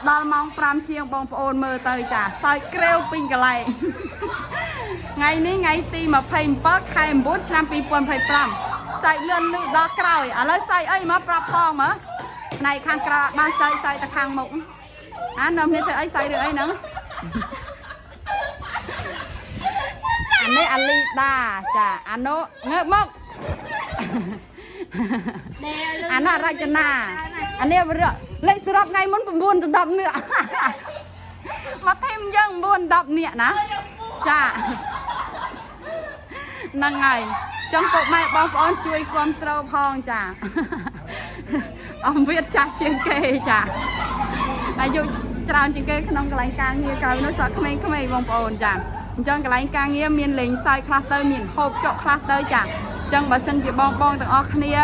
ដល់ម៉ោង5ជាងបងប្អូនមើលទៅចាសើចក្រេវពេញកន្លែងថ្ងៃនេះថ្ងៃទី27ខែ9ឆ្នាំ2025សើចលឿនលឺដល់ក្រោយឥឡូវសើចអីមកប្រាប់ផងមើលផ្នែកខាងក្រៅបានសើចទៅខាងមុខអានំនេះធ្វើអីសើចរឿងអីហ្នឹងអានេះអាលីដាចាអានោះងើបមកអានោះរចនាអានេះលេខសរុបថ្ងៃមុន9 10នាក់មកធីមយើង9 10នាក់ណាចាហ្នឹងហើយចង់ពុកម៉ែបងប្អូនជួយគ្រប់គ្រងផងចាអំវាចាស់ជាងគេចាអាយុច្រើនជាងគេក្នុងកន្លែងការងារក្រៅនោះសក់ក្មេងៗបងប្អូនចាអញ្ចឹងកន្លែងការងារមានលេងសើចខ្លះទៅមានហូបចុកខ្លះទៅចាអញ្ចឹងបើសិនជាបងទាំងអស់គ្នា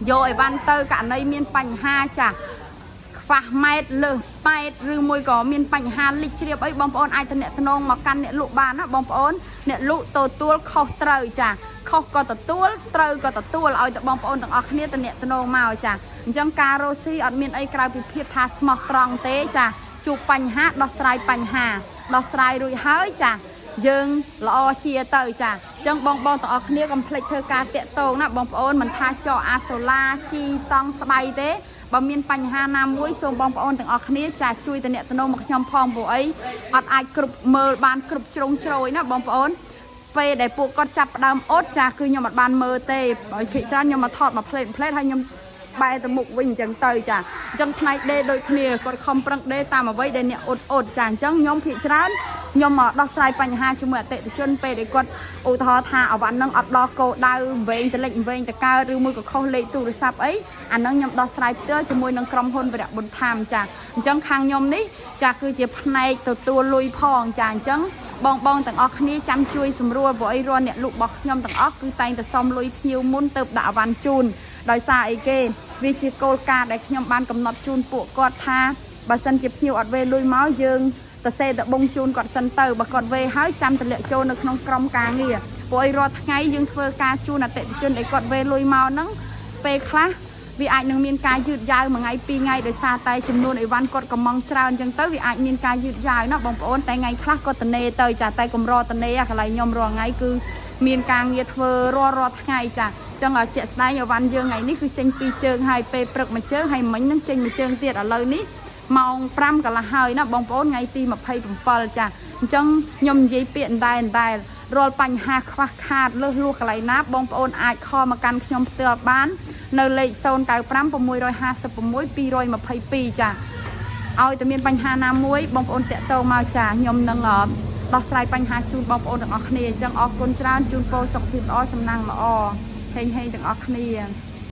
យកអីវ៉ាន់ទៅករណីមានបញ្ហាចាខ្វះម៉ែត្រលើសប៉ែតឬមួយក៏មានបញ្ហាលិចជ្រាបអីបងប្អូនអាចតំណតំណងមកកាន់អ្នកលក់បានណាបងប្អូនអ្នកលក់ទទួលខុសត្រូវចាខុសក៏ទទួលត្រូវក៏ទទួលឲ្យតែបងប្អូនទាំងអស់គ្នាតំណតំណងមកចាអញ្ចឹងការរស់ស៊ីអត់មានអីក្រៅពីភាពថាស្មោះត្រង់ទេចាជួបបញ្ហាដោះស្រាយបញ្ហាដោះស្រាយរួចហើយចាយើងល្អជាទៅចាអញ្ចឹងបងទាំងអស់គ្នាកុំភ្លេចធ្វើការតាក់ទងណាបងប្អូនមិនថាចោអាសូឡាជីតង់ស្បៃទេបើមានបញ្ហាណាមួយសូមបងប្អូនទាំងអស់គ្នាចាជួយតំណតំណងមកខ្ញុំផងព្រោះអីអត់អាចគ្រប់មើលបានគ្រប់ជ្រុងជ្រោយណាបងប្អូនពេលដែលពួកគាត់ចាប់ផ្ដើមអត់ចាគឺខ្ញុំអត់បានមើលទេបើភាគច្រើនខ្ញុំមកថតមកផ្លេតហើយខ្ញុំបែរទៅមុខវិញអញ្ចឹងទៅចាអញ្ចឹងផ្នែកដេដូចគ្នាគាត់ខំប្រឹងដេតាមអ្វីដែលអ្នកអត់ចាអញ្ចឹងខ្ញុំភាគច្រើនខ្ញុំមកដោះស្រាយបញ្ហាជាមួយអតិថិជនពេលដែលគាត់ឧទាហរណ៍ថាអវ៉ាន់នឹងអត់ដល់គោលដៅវែងតលិចវែងតកើឬមួយក៏ខុសលេខទូរស័ព្ទអីអានឹងខ្ញុំដោះស្រាយផ្ទាល់ជាមួយនឹងក្រុមហ៊ុនវរៈបុន្យធម្មចាអញ្ចឹងខាងខ្ញុំនេះចាគឺជាផ្នែកទទួលលុយផងចាអញ្ចឹងបងទាំងអស់គ្នាចាំជួយសម្រួលព្រោះអីរាល់អ្នកលក់របស់ខ្ញុំទាំងអស់គឺតែងតែសុំលុយភ្ញៀវមុនទៅដាក់អវ៉ាន់ជូនដោយសារអីគេវាជាគោលការណ៍ដែលខ្ញុំបានកំណត់ជូនពួកគាត់ថាបើសិនជាភ្ញៀវអត់វេលុយមកយើងទៅសេតបងជូនគាត់សិនទៅបើគាត់វេហើយចាំតម្លាក់ចូលនៅក្នុងក្រុមការងារព្រោះអីរាល់ថ្ងៃយើងធ្វើការជូនអតិថិជនឲ្យគាត់វេលុយមកហ្នឹងពេលខ្លះវាអាចនឹងមានការយឺតយ៉ាវមួយថ្ងៃពីរថ្ងៃដោយសារតែចំនួនអីវ៉ាន់គាត់កំងច្រើនអញ្ចឹងទៅវាអាចមានការយឺតយ៉ាវណាបងប្អូនតែថ្ងៃខ្លះគាត់តនេទៅចាតែកម្រតនេកន្លែងខ្ញុំរាល់ថ្ងៃគឺមានការងារធ្វើរាល់ថ្ងៃចាអញ្ចឹងជាក់ស្ដែងអីវ៉ាន់យើងថ្ងៃនេះគឺចេញពីរជើងហើយពេលព្រឹកមួយជើងហើយមិញនឹងចេញមួយជើងទៀតឥឡូវនេះម៉ោង5កន្លះហើយណាបងប្អូនថ្ងៃទី27ចាអញ្ចឹងខ្ញុំនិយាយពាក្យដែលរាល់បញ្ហាខ្វះខាតលើសលួសកន្លែងណាបងប្អូនអាចខលមកកាន់ខ្ញុំផ្ទាល់បាននៅលេខ095 656 222ចាឲ្យតែមានបញ្ហាណាមួយបងប្អូនតាក់ទងមកចាខ្ញុំនឹងដោះស្រាយបញ្ហាជូនបងប្អូនទាំងអស់គ្នាអញ្ចឹងអរគុណច្រើនជូនពរសុខភាពល្អសំណាងល្អហេងទាំងអស់គ្នា